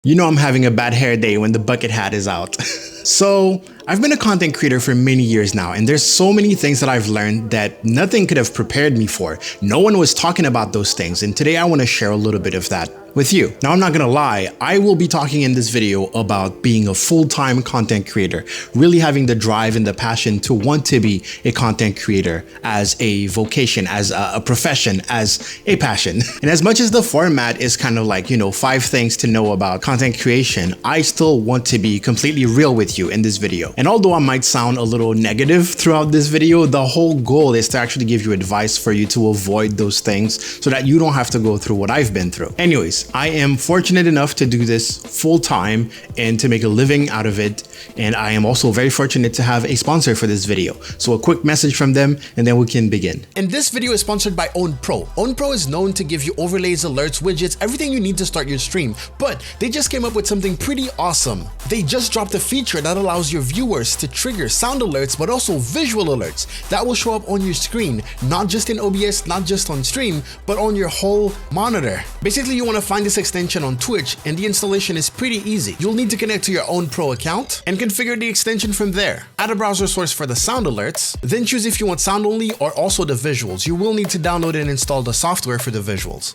You know I'm having a bad hair day when the bucket hat is out. So, I've been a content creator for many years now, and there's so many things that I've learned that nothing could have prepared me for. No one was talking about those things, and today I want to share a little bit of that with you. Now, I'm not gonna lie, I will be talking in this video about being a full-time content creator, really having the drive and the passion to want to be a content creator as a vocation, as a profession, as a passion. And as much as the format is kind of like, 5 things to know about content creation, I still want to be completely real with you in this video. And although I might sound a little negative throughout this video, the whole goal is to actually give you advice for you to avoid those things so that you don't have to go through what I've been through. Anyways, I am fortunate enough to do this full time and to make a living out of it. And I am also very fortunate to have a sponsor for this video. So a quick message from them and then we can begin. And this video is sponsored by Own3d PRO. Own3d PRO is known to give you overlays, alerts, widgets, everything you need to start your stream. But they just came up with something pretty awesome. They just dropped a feature that allows your viewers to trigger sound alerts, but also visual alerts that will show up on your screen, not just in OBS, not just on stream, but on your whole monitor. Basically, you want to find this extension on Twitch, and the installation is pretty easy. You'll need to connect to your Own3d PRO account and configure the extension from there. Add a browser source for the sound alerts, then choose if you want sound only or also the visuals. You will need to download and install the software for the visuals.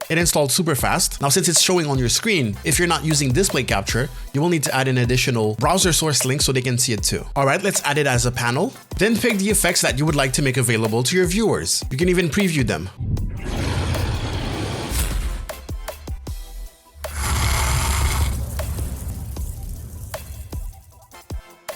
It installed super fast. Now, since it's showing on your screen, if you're not using display capture, you will need to add an additional browser source link so they can see it too. All right, let's add it as a panel. Then pick the effects that you would like to make available to your viewers. You can even preview them.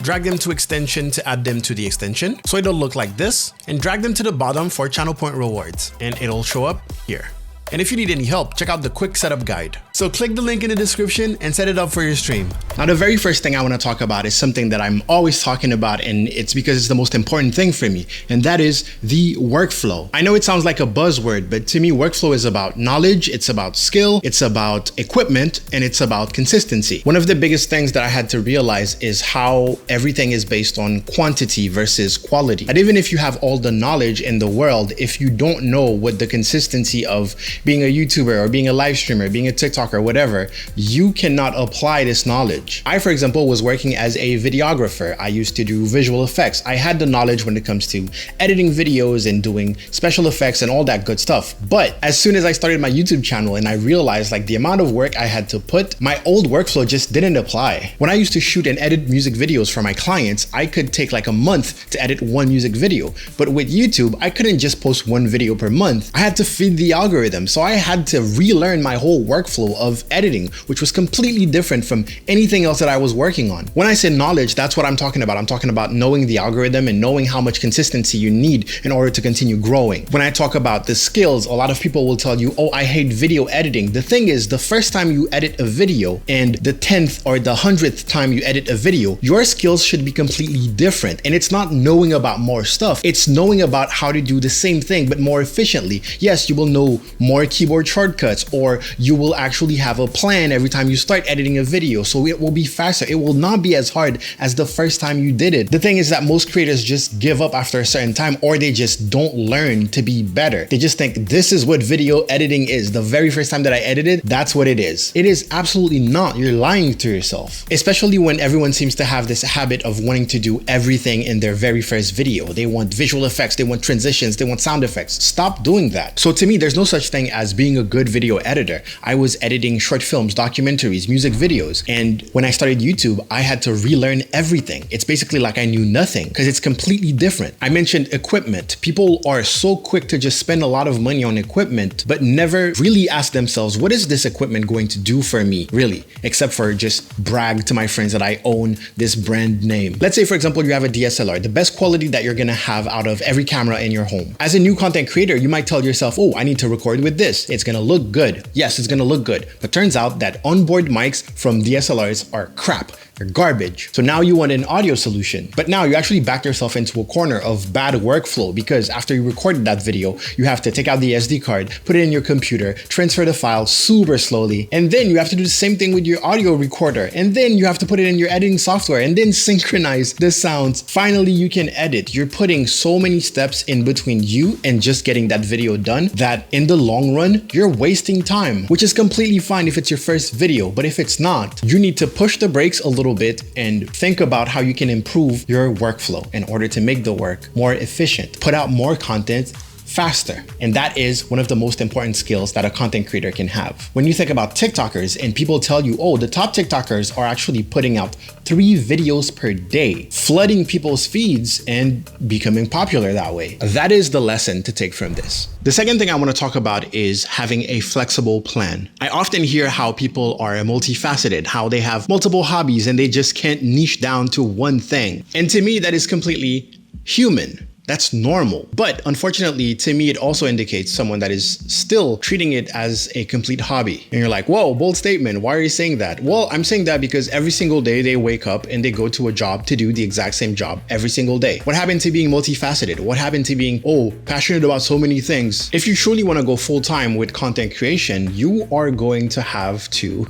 Drag them to extension to add them to the extension. So it'll look like this, and drag them to the bottom for channel point rewards, and it'll show up here. And if you need any help, check out the quick setup guide. So click the link in the description and set it up for your stream. Now, the very first thing I want to talk about is something that I'm always talking about, and it's because it's the most important thing for me, and that is the workflow. I know it sounds like a buzzword, but to me, workflow is about knowledge, it's about skill, it's about equipment, and it's about consistency. One of the biggest things that I had to realize is how everything is based on quantity versus quality. And even if you have all the knowledge in the world, if you don't know what the consistency of being a YouTuber or being a live streamer, being a TikToker, whatever, you cannot apply this knowledge. I, for example, was working as a videographer. I used to do visual effects. I had the knowledge when it comes to editing videos and doing special effects and all that good stuff. But as soon as I started my YouTube channel and I realized like the amount of work I had to put, my old workflow just didn't apply. When I used to shoot and edit music videos for my clients, I could take like a month to edit one music video. But with YouTube, I couldn't just post one video per month. I had to feed the algorithm. So I had to relearn my whole workflow of editing, which was completely different from anything else that I was working on. When I say knowledge, that's what I'm talking about. I'm talking about knowing the algorithm and knowing how much consistency you need in order to continue growing. When I talk about the skills, a lot of people will tell you, oh, I hate video editing. The thing is, the first time you edit a video and the 10th or the 100th time you edit a video, your skills should be completely different. And it's not knowing about more stuff. It's knowing about how to do the same thing, but more efficiently. Yes, you will know more keyboard shortcuts, or you will actually have a plan every time you start editing a video, so it will be faster. It will not be as hard as the first time you did it. The thing is that most creators just give up after a certain time, or they just don't learn to be better. They just think this is what video editing is. The very first time that I edited, that's what it is. It is absolutely not. You're lying to yourself. Especially when everyone seems to have this habit of wanting to do everything in their very first video. They want visual effects, they want transitions, they want sound effects. Stop doing that. So to me, there's no such thing as being a good video editor. I was editing short films, documentaries, music videos. And when I started YouTube, I had to relearn everything. It's basically like I knew nothing because it's completely different. I mentioned equipment. People are so quick to just spend a lot of money on equipment, but never really ask themselves, what is this equipment going to do for me, really? Except for just brag to my friends that I own this brand name. Let's say, for example, you have a DSLR, the best quality that you're gonna have out of every camera in your home. As a new content creator, you might tell yourself, oh, I need to record with this. It's gonna look good. Yes, it's gonna look good. But turns out that onboard mics from DSLRs are crap. are garbage. So now you want an audio solution, but now you actually backed yourself into a corner of bad workflow because after you recorded that video, you have to take out the SD card, put it in your computer, transfer the file super slowly, and then you have to do the same thing with your audio recorder, and then you have to put it in your editing software and then synchronize the sounds. Finally, you can edit. You're putting so many steps in between you and just getting that video done that in the long run, you're wasting time, which is completely fine if it's your first video. But if it's not, you need to push the brakes a little bit and think about how you can improve your workflow in order to make the work more efficient, put out more content faster. And that is one of the most important skills that a content creator can have. When you think about TikTokers and people tell you, oh, the top TikTokers are actually putting out 3 videos per day, flooding people's feeds and becoming popular that way. That is the lesson to take from this. The second thing I want to talk about is having a flexible plan. I often hear how people are multifaceted, how they have multiple hobbies and they just can't niche down to one thing. And to me, that is completely human. That's normal. But unfortunately, to me, it also indicates someone that is still treating it as a complete hobby. And you're like, whoa, bold statement. Why are you saying that? Well, I'm saying that because every single day they wake up and they go to a job to do the exact same job every single day. What happened to being multifaceted? What happened to being, passionate about so many things? If you truly want to go full time with content creation, you are going to have to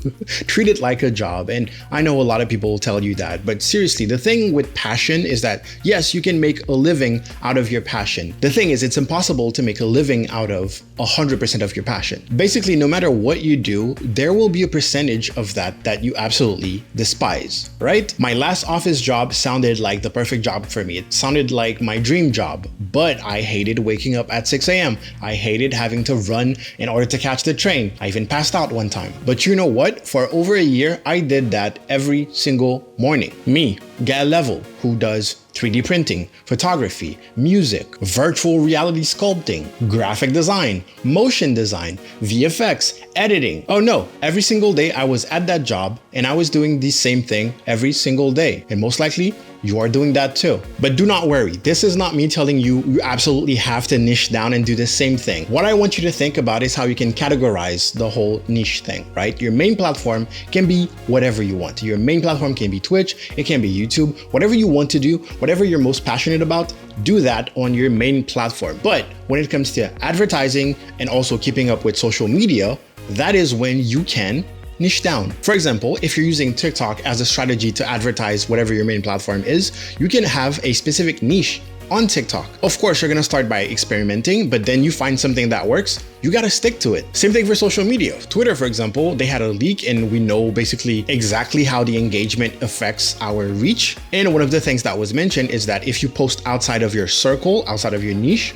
treat it like a job. And I know a lot of people will tell you that, but seriously, the thing with passion is that, yes, you can make a living out of your passion. The thing is, it's impossible to make a living out of 100% of your passion. Basically, no matter what you do, there will be a percentage of that you absolutely despise, right? My last office job sounded like the perfect job for me. It sounded like my dream job, but I hated waking up at 6 a.m. I hated having to run in order to catch the train. I even passed out one time. But you know what? For over a year, I did that every single morning. Me, Gal Level, who does 3D printing, photography, music, virtual reality sculpting, graphic design, motion design, VFX, editing. Oh no, every single day I was at that job and I was doing the same thing every single day. And most likely, you are doing that too. But do not worry. This is not me telling you you absolutely have to niche down and do the same thing. What I want you to think about is how you can categorize the whole niche thing, right? Your main platform can be whatever you want. Your main platform can be Twitch, it can be YouTube, whatever you want to do, whatever you're most passionate about, do that on your main platform. But when it comes to advertising and also keeping up with social media, that is when you can niche down. For example, if you're using TikTok as a strategy to advertise whatever your main platform is, you can have a specific niche on TikTok. Of course, you're gonna start by experimenting, but then you find something that works, you gotta stick to it. Same thing for social media. Twitter, for example, they had a leak and we know basically exactly how the engagement affects our reach. And one of the things that was mentioned is that if you post outside of your circle, outside of your niche,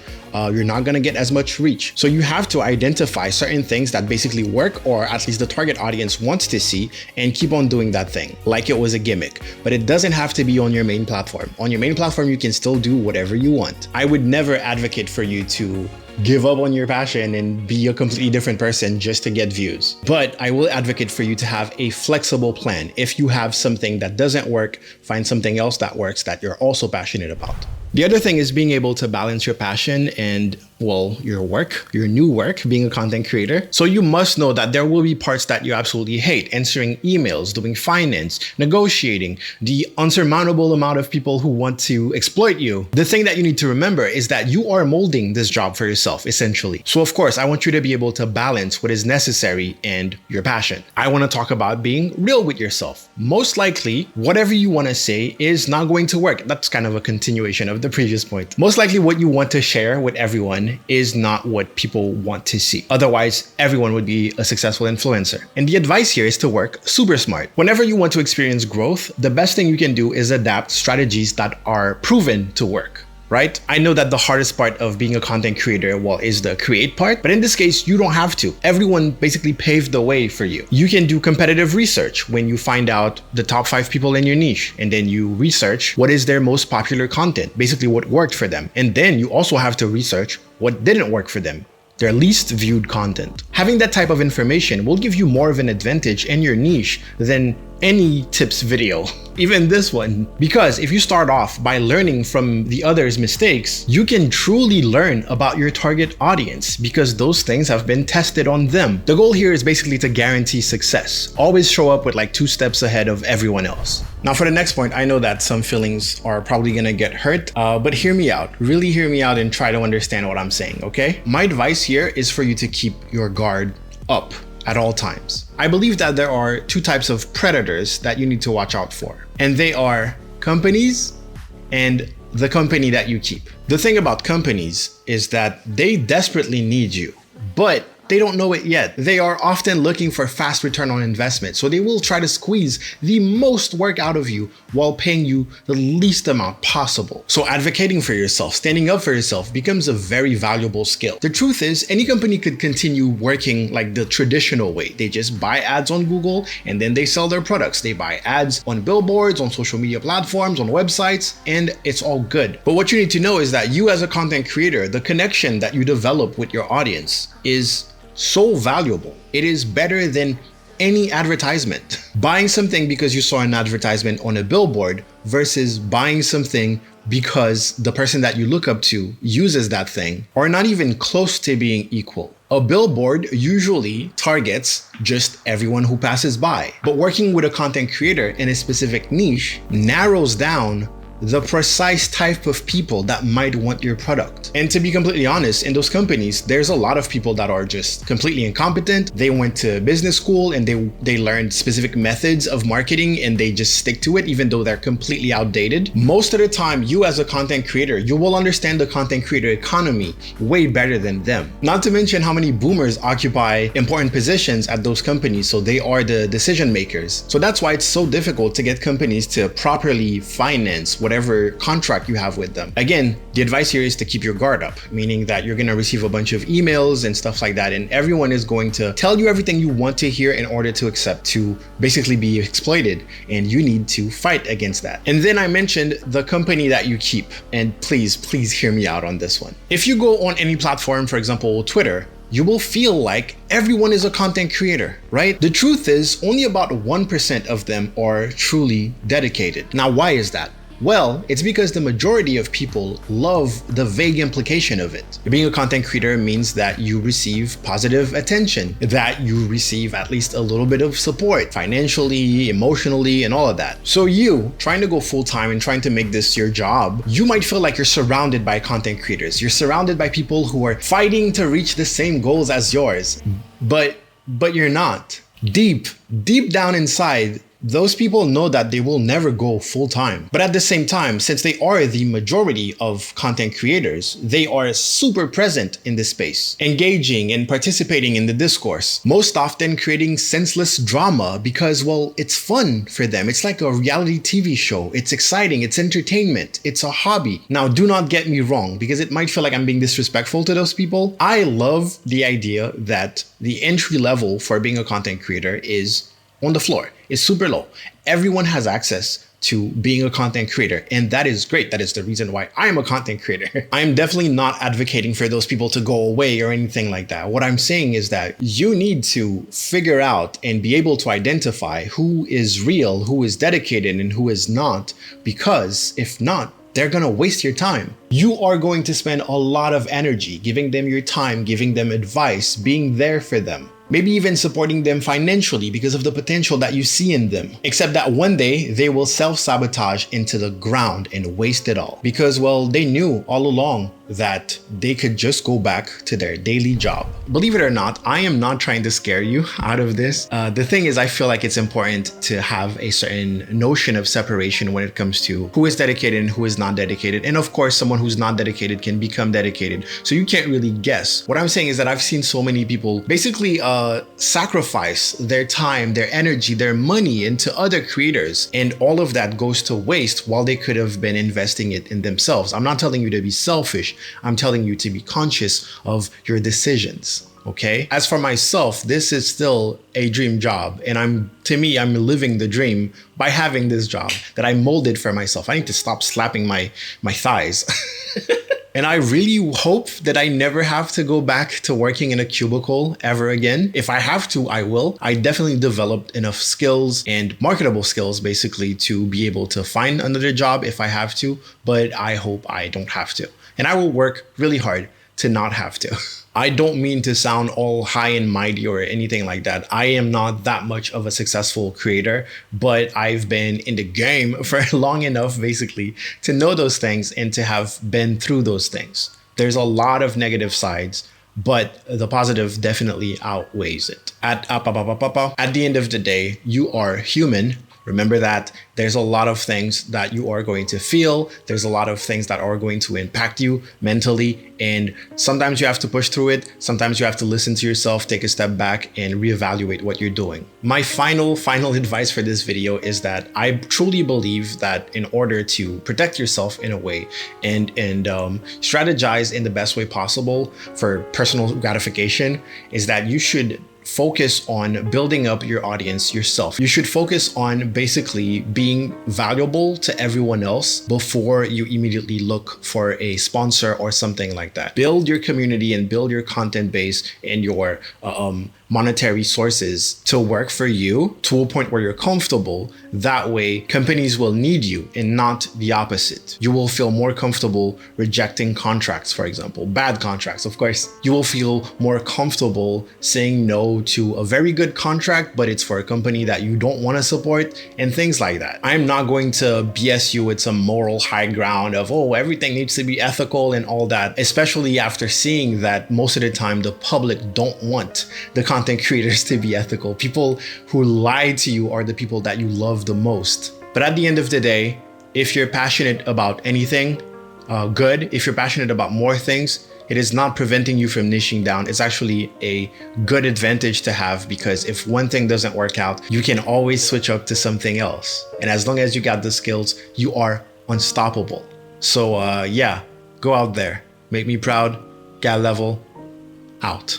you're not gonna get as much reach. So you have to identify certain things that basically work, or at least the target audience wants to see, and keep on doing that thing like it was a gimmick. But it doesn't have to be on your main platform. On your main platform, you can still do whatever you want. I would never advocate for you to give up on your passion and be a completely different person just to get views. But I will advocate for you to have a flexible plan. If you have something that doesn't work, find something else that works that you're also passionate about. The other thing is being able to balance your passion and, well, your work, your new work, being a content creator. So you must know that there will be parts that you absolutely hate: answering emails, doing finance, negotiating, the unsurmountable amount of people who want to exploit you. The thing that you need to remember is that you are molding this job for yourself, essentially. So of course, I want you to be able to balance what is necessary and your passion. I want to talk about being real with yourself. Most likely, whatever you want to say is not going to work. That's kind of a continuation of the previous point. Most likely what you want to share with everyone is not what people want to see. Otherwise, everyone would be a successful influencer. And the advice here is to work super smart. Whenever you want to experience growth, the best thing you can do is adapt strategies that are proven to work. Right? I know that the hardest part of being a content creator, well, is the create part, but in this case, you don't have to. Everyone basically paved the way for you. You can do competitive research when you find out the top 5 people in your niche, and then you research what is their most popular content, basically what worked for them. And then you also have to research what didn't work for them, their least viewed content. Having that type of information will give you more of an advantage in your niche than any tips video, even this one. Because if you start off by learning from the others' mistakes, you can truly learn about your target audience because those things have been tested on them. The goal here is basically to guarantee success. Always show up with like 2 steps ahead of everyone else. Now for the next point, I know that some feelings are probably gonna get hurt, but hear me out. Really hear me out and try to understand what I'm saying, okay? My advice here is for you to keep your guard up at all times. I believe that there are 2 types of predators that you need to watch out for, and they are companies and the company that you keep. The thing about companies is that they desperately need you, but they don't know it yet. They are often looking for fast return on investment, so they will try to squeeze the most work out of you while paying you the least amount possible. So advocating for yourself, standing up for yourself becomes a very valuable skill. The truth is, any company could continue working like the traditional way. They just buy ads on Google and then they sell their products. They buy ads on billboards, on social media platforms, on websites, and it's all good. But what you need to know is that you as a content creator, the connection that you develop with your audience is so valuable. It is better than any advertisement. Buying something because you saw an advertisement on a billboard versus buying something because the person that you look up to uses that thing are not even close to being equal. A billboard usually targets just everyone who passes by, but working with a content creator in a specific niche narrows down the precise type of people that might want your product. And to be completely honest, in those companies, there's a lot of people that are just completely incompetent. They went to business school and they learned specific methods of marketing and they just stick to it even though they're completely outdated. Most of the time, you as a content creator, you will understand the content creator economy way better than them. Not to mention how many boomers occupy important positions at those companies, so they are the decision makers. So that's why it's so difficult to get companies to properly finance whatever contract you have with them. Again, the advice here is to keep your guard up, meaning that you're gonna receive a bunch of emails and stuff like that, and everyone is going to tell you everything you want to hear in order to accept to basically be exploited, and you need to fight against that. And then I mentioned the company that you keep, and please hear me out on this one. If you go on any platform, for example, Twitter, you will feel like everyone is a content creator, right? The truth is only about 1% of them are truly dedicated. Now, why is that? Well, it's because the majority of people love the vague implication of it. Being a content creator means that you receive positive attention, that you receive at least a little bit of support financially, emotionally, and all of that. So you trying to go full-time and trying to make this your job, you might feel like you're surrounded by content creators. You're surrounded by people who are fighting to reach the same goals as yours, but you're not. Deep down inside, those people know that they will never go full-time. But at the same time, since they are the majority of content creators, they are super present in this space, engaging and participating in the discourse, most often creating senseless drama because, well, it's fun for them. It's like a reality TV show. It's exciting. It's entertainment. It's a hobby. Now, do not get me wrong, because it might feel like I'm being disrespectful to those people. I love the idea that the entry level for being a content creator is on the floor. It's super low. Everyone has access to being a content creator, and that is great. That is the reason why I'm a content creator. I'm definitely not advocating for those people to go away or anything like that. What I'm saying is that you need to figure out and be able to identify who is real, who is dedicated, and who is not, because if not, they're gonna waste your time. You are going to spend a lot of energy giving them your time, giving them advice, being there for them. Maybe even supporting them financially because of the potential that you see in them. Except that one day they will self-sabotage into the ground and waste it all. Because, well, they knew all along that they could just go back to their daily job. Believe it or not, I am not trying to scare you out of this. The thing is, I feel like it's important to have a certain notion of separation when it comes to who is dedicated and who is not dedicated. And of course, someone who's not dedicated can become dedicated. So you can't really guess. What I'm saying is that I've seen so many people basically sacrifice their time, their energy, their money into other creators. And all of that goes to waste while they could have been investing it in themselves. I'm not telling you to be selfish. I'm telling you to be conscious of your decisions. Okay. As for myself, this is still a dream job. And I'm living the dream by having this job that I molded for myself. I need to stop slapping my thighs. And I really hope that I never have to go back to working in a cubicle ever again. If I have to, I will. I definitely developed enough skills and marketable skills basically to be able to find another job if I have to, but I hope I don't have to. And I will work really hard to not have to. I don't mean to sound all high and mighty or anything like that. I am not that much of a successful creator, but I've been in the game for long enough basically to know those things and to have been through those things. There's a lot of negative sides, but the positive definitely outweighs it. At the end of the day, you are human. Remember that there's a lot of things that you are going to feel. There's a lot of things that are going to impact you mentally. And sometimes you have to push through it. Sometimes you have to listen to yourself, take a step back and reevaluate what you're doing. My final advice for this video is that I truly believe that in order to protect yourself in a way and strategize in the best way possible for personal gratification is that you should focus on building up your audience yourself. You should focus on basically being valuable to everyone else before you immediately look for a sponsor or something like that. Build your community and build your content base and your monetary sources to work for you to a point where you're comfortable. That way, companies will need you and not the opposite. You will feel more comfortable rejecting contracts, for example, bad contracts, of course. You will feel more comfortable saying no to a very good contract, but it's for a company that you don't want to support and things like that. I'm not going to BS you with some moral high ground of, oh, everything needs to be ethical and all that, especially after seeing that most of the time the public don't want the content creators to be ethical. People who lie to you are the people that you love the most. But at the end of the day, if you're passionate about anything good, if you're passionate about more things, it is not preventing you from niching down. It's actually a good advantage to have, because if one thing doesn't work out, you can always switch up to something else. And as long as you got the skills, you are unstoppable. So yeah, go out there, make me proud, get level, out.